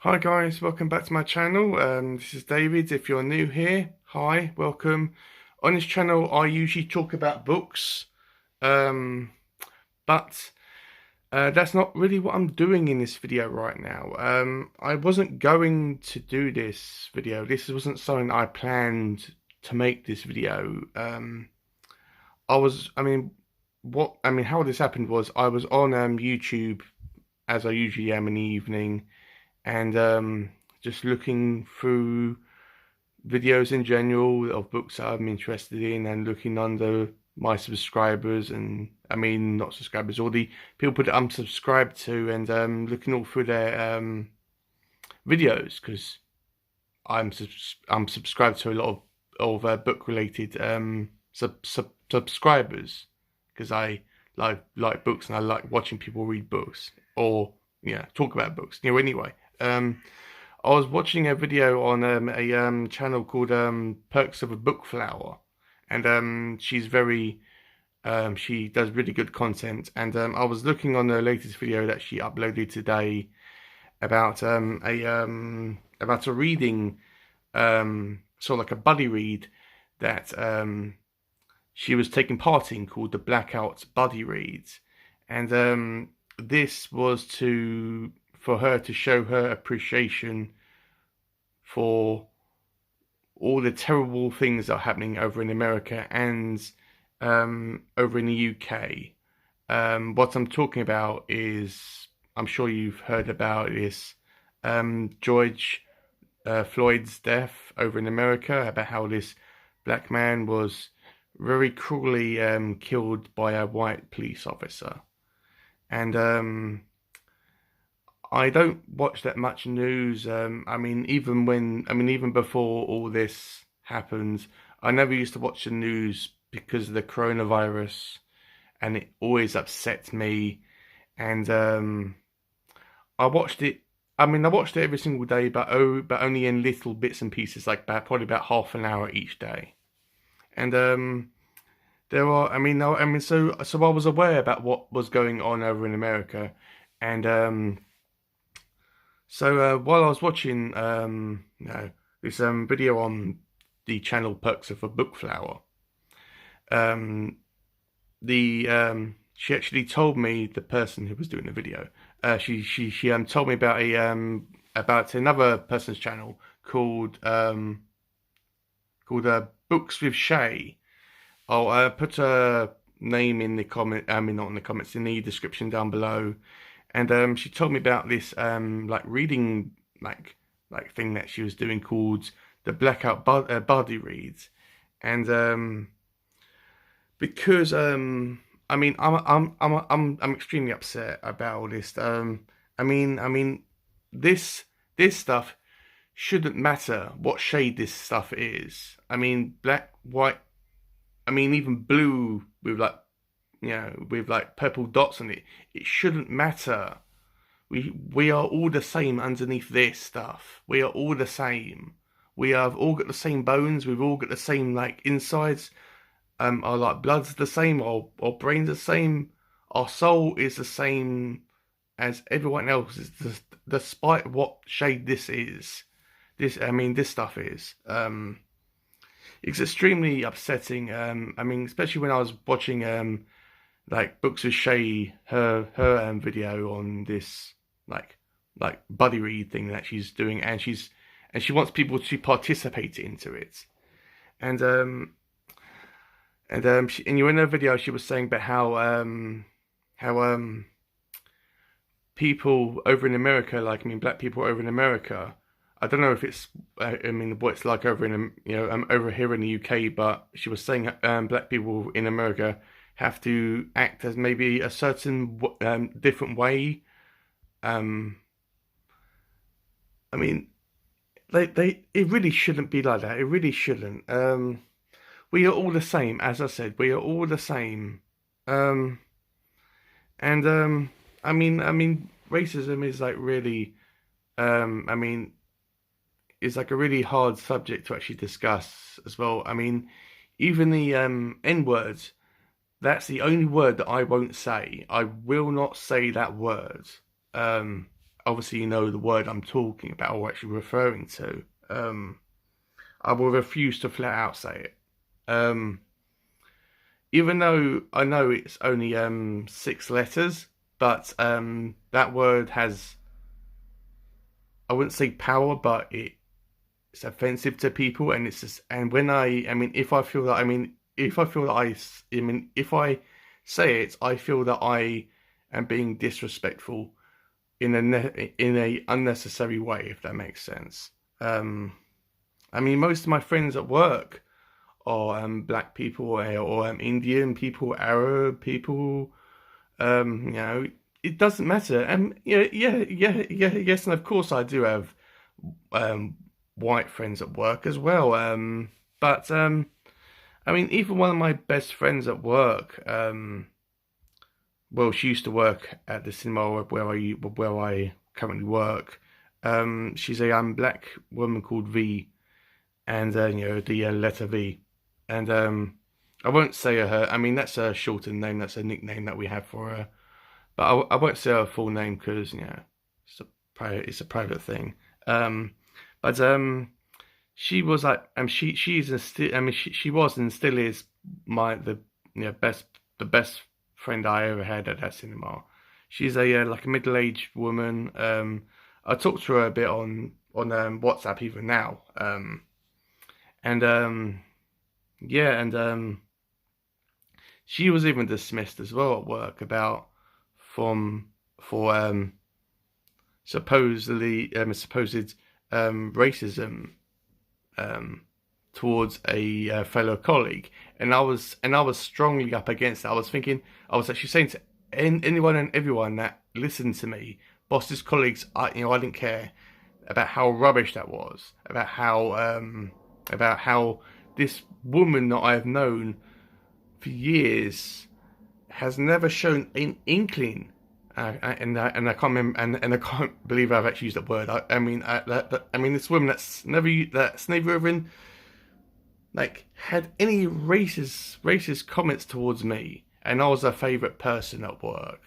Hi guys, welcome back to my channel. This is David. If you're new here, hi, welcome. On this channel, I usually talk about books, um, but that's not really what I'm doing in this video right now. I wasn't going to do this video. This wasn't something I planned to make this video. How this happened was I was on YouTube as I usually am in the evening and just looking through videos in general of books that I'm interested in and looking under my subscribers and not subscribers, all the people that I'm subscribed to and looking all through their videos because I'm subscribed to a lot of book related subscribers because I like books and I like watching people read books or talk about books. Anyway. I was watching a video on a channel called Perks of a Book Flower, and she does really good content. And I was looking on the latest video that she uploaded today about a reading, sort of like a buddy read that she was taking part in called the Blackout Buddy Read, and this was for her to show her appreciation for all the terrible things that are happening over in America and over in the UK. What I'm talking about is, I'm sure you've heard about this, George Floyd's death over in America, about how this black man was very cruelly killed by a white police officer. And I don't watch that much news. Even before all this happened, I never used to watch the news because of the coronavirus, and it always upset me. And I watched it. I watched it every single day, but only in little bits and pieces, like probably about half an hour each day. And so I was aware about what was going on over in America, and So while I was watching this video on the channel Perks of a Book Flower, she actually told me, the person who was doing the video, she told me about another person's channel called Books with Shae. I'll put a name in the comment. Not in the comments, in the description down below. And she told me about this reading thing that she was doing called the Blackout Buddy Read, and because I'm extremely upset about all this. This stuff shouldn't matter what shade this stuff is. Black, white, even blue with purple dots on it. It shouldn't matter. We are all the same underneath this stuff. We are all the same. We have all got the same bones. We've all got the same insides. Our blood's the same. Our brain's the same. Our soul is the same as everyone else's, despite what shade this is. This stuff is. It's extremely upsetting. Especially when I was watching Books with Shae, her video on this buddy read thing that she's doing, and she wants people to participate into it, and in her video she was saying about how people over in America, black people over in America, I don't know if it's what it's like over in over here in the UK, but she was saying black people in America have to act as maybe a certain different way. It really shouldn't be like that. It really shouldn't. We are all the same, as I said. We are all the same. And racism is really, is a really hard subject to actually discuss as well. Even the N words. That's the only word that I won't say. I will not say that word. obviously you know the word I'm talking about or actually referring to, I will refuse to flat out say it. Even though I know it's only 6 letters, but that word has, I wouldn't say power, but it's offensive to people, and it's just, and when I mean, if I feel that, if I feel that if I say it, I feel that I am being disrespectful in a unnecessary way, if that makes sense. Most of my friends at work are black people or Indian people, Arab people. It doesn't matter. Yes, and of course I do have white friends at work as well. But even one of my best friends at work, well, she used to work at the cinema where I currently work. She's a black woman called V, and the letter V, and I won't say her. That's a shortened name. That's a nickname that we have for her. But I won't say her full name because it's a private thing. But she was like, she was and still is the best friend I ever had at that cinema. She's a like a middle-aged woman. I talked to her a bit on WhatsApp even now. She was even dismissed as well at work for supposed racism towards a fellow colleague, and I was strongly up against it. I was actually saying to anyone and everyone that listened to me, boss's colleagues, I didn't care about how rubbish that was, about how this woman that I've known for years has never shown an inkling, and I can't remember, and I can't believe I've actually used that word. This woman that's never even like had any racist comments towards me, and I was her favourite person at work.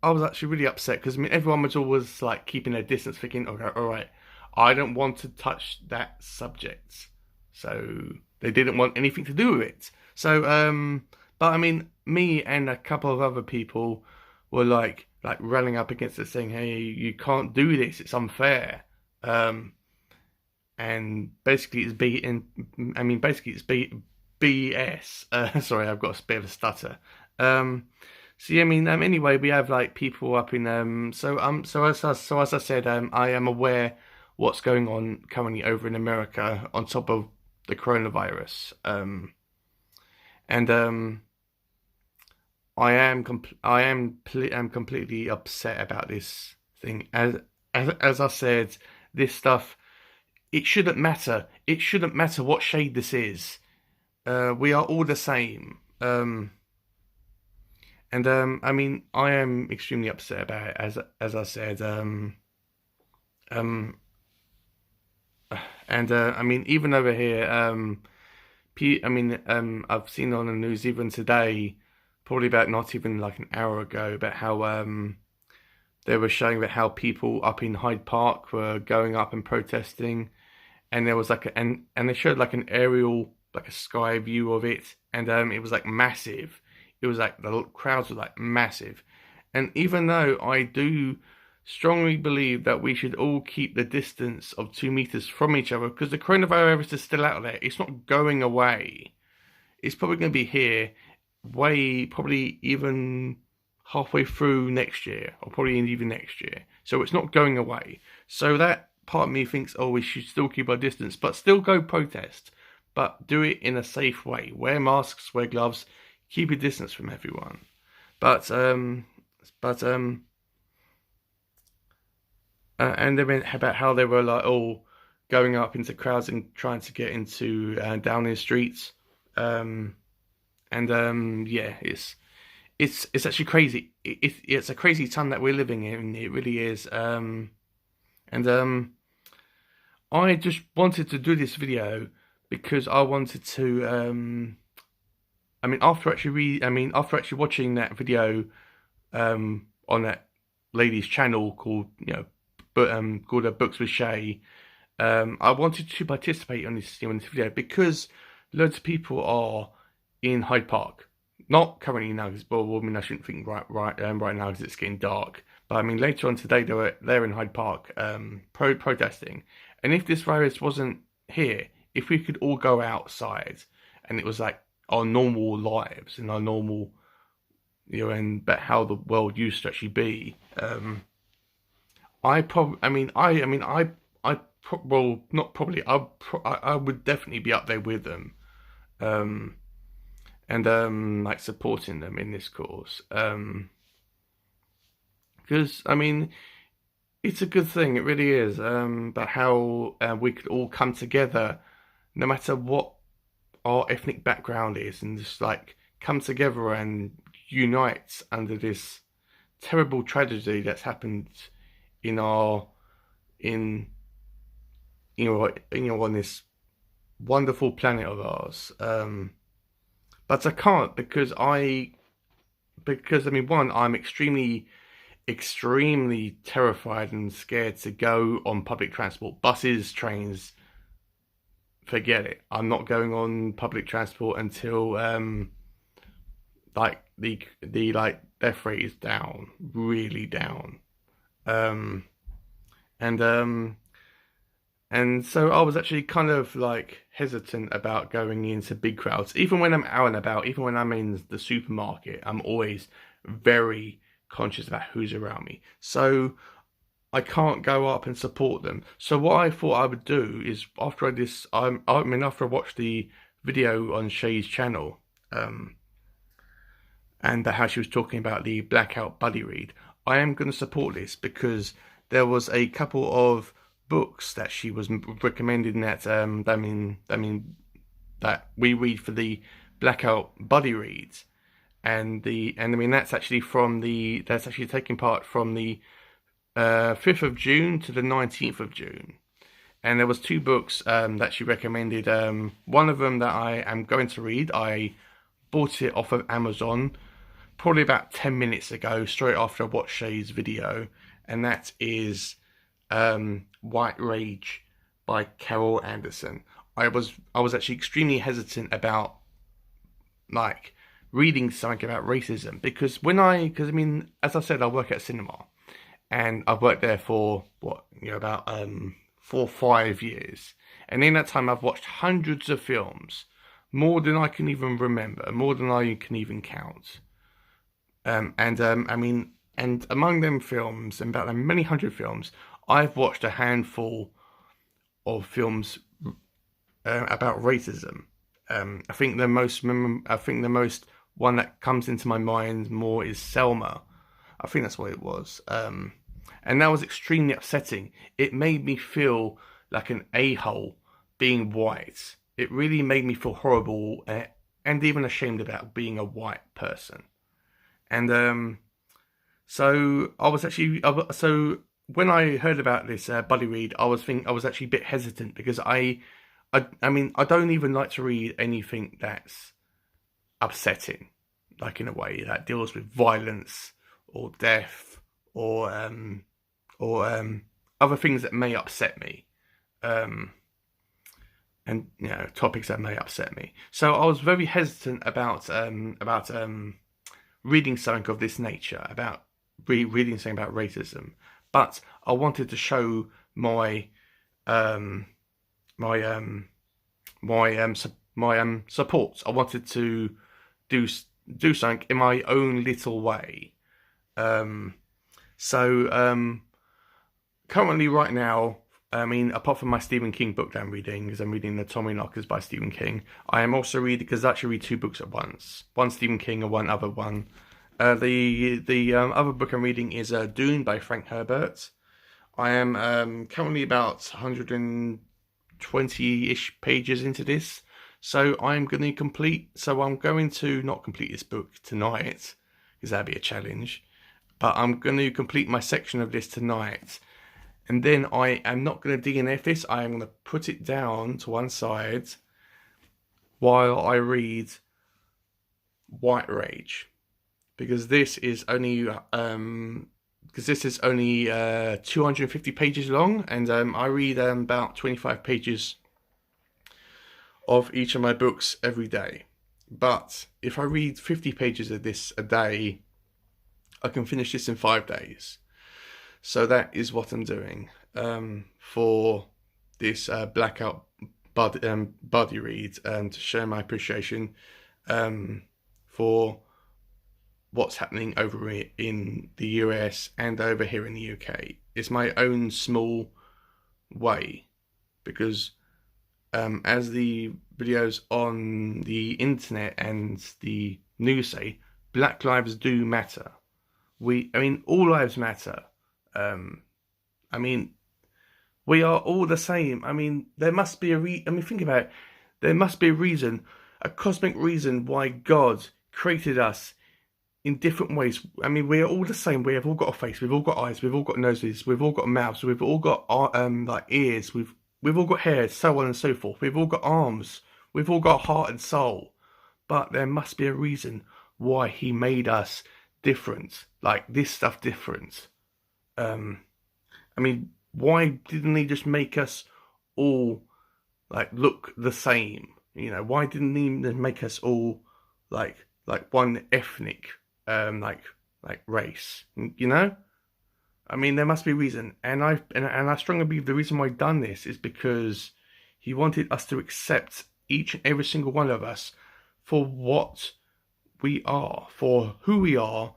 I was actually really upset because everyone was always like keeping their distance, thinking, okay, all right, I don't want to touch that subject, so they didn't want anything to do with it. So, me and a couple of other people were like rallying up against it, saying, "Hey, you can't do this; it's unfair." And basically, it's BS. Sorry, I've got a bit of a stutter. Anyway, we have like people up in So as I said, I am aware what's going on currently over in America on top of the coronavirus. I am completely upset about this thing. As I said, this stuff, it shouldn't matter. It shouldn't matter what shade this is. We are all the same. I am extremely upset about it, as I said. Even over here, I've seen on the news even today, probably about not even like an hour ago, about how they were showing about how people up in Hyde Park were going up and protesting, and there was and they showed like an aerial, like a sky view of it, and it was like massive. It was like the crowds were like massive, and even though I do strongly believe that we should all keep the distance of 2 meters from each other, because the coronavirus is still out there. It's not going away. It's probably going to be here probably even halfway through next year, or probably even next year. So it's not going away. So that part of me thinks, oh, we should still keep our distance, but still go protest, but do it in a safe way. Wear masks, wear gloves, keep a distance from everyone. And they went about how they were like all going up into crowds and trying to get into Downing streets. It's actually crazy. It's a crazy time that we're living in. It really is. I just wanted to do this video because I wanted to after actually watching that video on that lady's channel called Books with Shae, I wanted to participate on this video because loads of people are in Hyde Park. Not currently now, because I shouldn't think right now because it's getting dark. But I mean, later on today they were there in Hyde Park, protesting. And if this virus wasn't here, if we could all go outside, and it was like our normal lives and our normal, but how the world used to actually be, well, not probably. I would definitely be up there with them, and like supporting them in this cause, because I mean, it's a good thing. It really is. But how we could all come together, no matter what our ethnic background is, and just like come together and unite under this terrible tragedy that's happened in on this wonderful planet of ours. But I can't because one, I'm extremely terrified and scared to go on public transport, buses, trains. Forget it. I'm not going on public transport until like the death rate is down, really down. And so I was actually kind of like hesitant about going into big crowds. Even when I'm out and about, even when I'm in the supermarket, I'm always very conscious about who's around me. So I can't go up and support them. So what I thought I would do is after I watched the video on Shae's channel, and how she was talking about the Blackout Buddy Read, I am going to support this because there was a couple of books that she was recommending that that we read for the Blackout Buddy Reads, and that's actually taking part from the 5th of June to the 19th of June. And there was two books that she recommended. One of them that I am going to read, I bought it off of Amazon probably about 10 minutes ago, straight after I watched Shae's video, and that is White Rage by Carol Anderson. I was actually extremely hesitant about like reading something about racism because as I said, I work at a cinema, and I've worked there for about 4 or 5 years, and in that time I've watched hundreds of films, more than I can even remember, more than I can even count. And among them films, and about many hundred films, I've watched a handful of films about racism. I think the most one that comes into my mind more is Selma. I think that's what it was. And that was extremely upsetting. It made me feel like an a-hole being white. It really made me feel horrible and even ashamed about being a white person. And so when I heard about this buddy read, I was actually a bit hesitant because I don't even like to read anything that's upsetting, like in a way that deals with violence or death or other things that may upset me, and topics that may upset me. So I was very hesitant about reading something of this nature, about reading something about racism. But I wanted to show my support. I wanted to do something in my own little way. Currently, right now, apart from my Stephen King book that I'm reading, because I'm reading The Tommyknockers by Stephen King, I am also reading, because I actually read 2 books at once, one Stephen King and one other one. The other book I'm reading is Dune by Frank Herbert. I am currently about 120-ish pages into this, so I'm going to not complete this book tonight, because that'd be a challenge, but I'm going to complete my section of this tonight. And then I am not going to DNF this. I am going to put it down to one side while I read white rage, because this is only 250 pages long, and I read about 25 pages of each of my books every day. But if I read 50 pages of this a day, I can finish this in 5 days. So that is what I'm doing for this Blackout Buddy Read, to show my appreciation for what's happening over in the US and over here in the UK. It's my own small way, because as the videos on the internet and the news say, Black lives do matter. All lives matter. I mean, we are all the same. I mean, there must be think about it. There must be a reason, a cosmic reason why God created us in different ways. I mean, we are all the same. We have all got a face. We've all got eyes. We've all got noses. We've all got mouths. We've all got like ears. We've all got hair, so on and so forth. We've all got arms. We've all got heart and soul. But there must be a reason why He made us different. Like this stuff different. I mean, why didn't He just make us all like look the same? You know, why didn't He make us all like one ethnic like race? You know, I mean, there must be a reason, and I strongly believe the reason why He done this is because He wanted us to accept each and every single one of us for what we are, for who we are,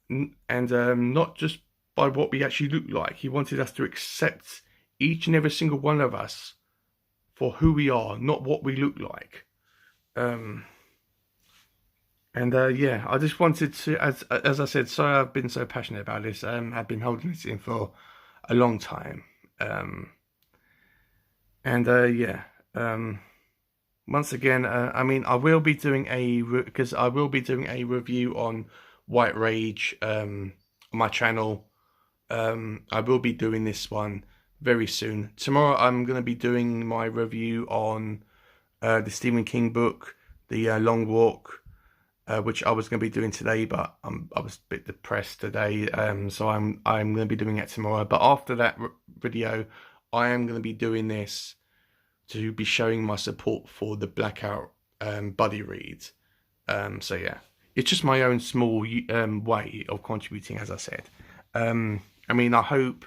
and not just by what we actually look like. He wanted us to accept each and every single one of us for who we are, not what we look like. Yeah, I just wanted to, as I said, sorry I've been so passionate about this. I've been holding this in for a long time. Yeah. Once again, I mean, I will be doing a review on White Rage on my channel. I will be doing this one very soon. Tomorrow I'm going to be doing my review on the Stephen King book, The Long Walk, which I was going to be doing today, but I was a bit depressed today, so I'm going to be doing it tomorrow. But after that video, I am going to be doing this to be showing my support for the Blackout Buddy Read. So yeah, it's just my own small way of contributing, as I said. I mean, I hope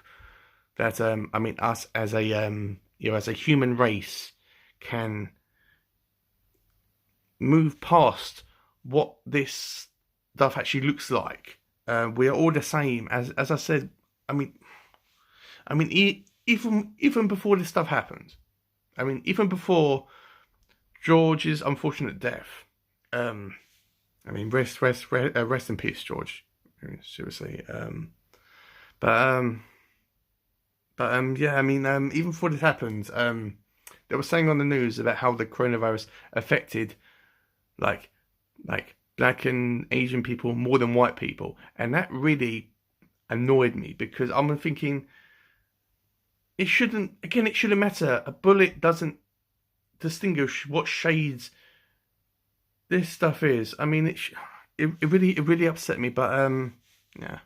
that us as a as a human race can move past what this stuff actually looks like. We are all the same, as I said. I mean, even before this stuff happened. I mean, even before George's unfortunate death. I mean, rest in peace, George. Seriously. Yeah, I mean, even before this happened, they were saying on the news about how the coronavirus affected, like Black and Asian people more than white people, and that really annoyed me, because I'm thinking it shouldn't matter. A bullet doesn't distinguish what shades this stuff is. I mean, it really upset me, but yeah.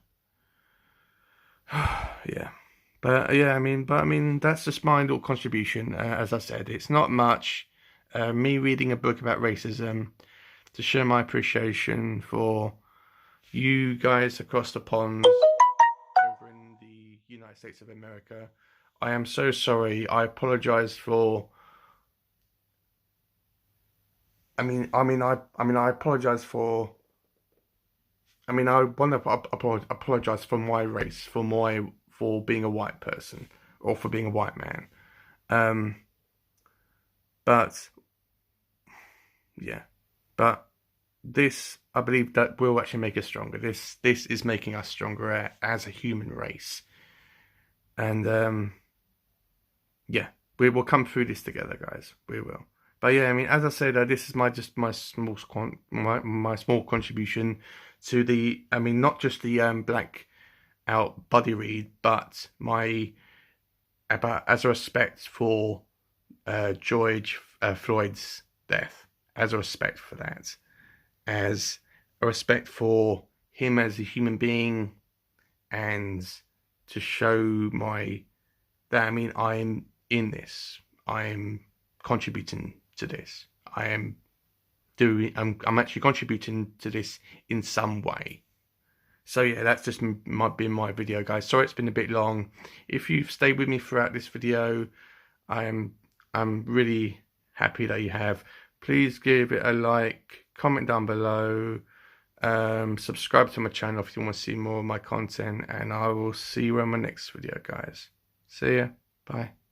Yeah. But yeah, I mean, that's just my little contribution. As I said, it's not much. Me reading a book about racism to show my appreciation for you guys across the pond over in the United States of America. I am so sorry. I apologize for. I apologize for. I want to apologize for my race, for being a white person, or for being a white man. But yeah, but this, I believe, that will actually make us stronger. This is making us stronger as a human race, and yeah, we will come through this together, guys. We will. But yeah, I mean, as I said, this is my small contribution to the. I mean, not just the Blackout Buddy Read, but as a respect for George Floyd's death, as a respect for that, as a respect for him as a human being, and to show that, I mean, I'm in this. I'm contributing to this. I'm actually contributing to this in some way. So yeah, that's just been my video, guys. Sorry it's been a bit long. If you've stayed with me throughout this video, I'm really happy that you have. Please give it a like, comment down below, subscribe to my channel if you want to see more of my content, and I will see you in my next video, guys. See ya. Bye.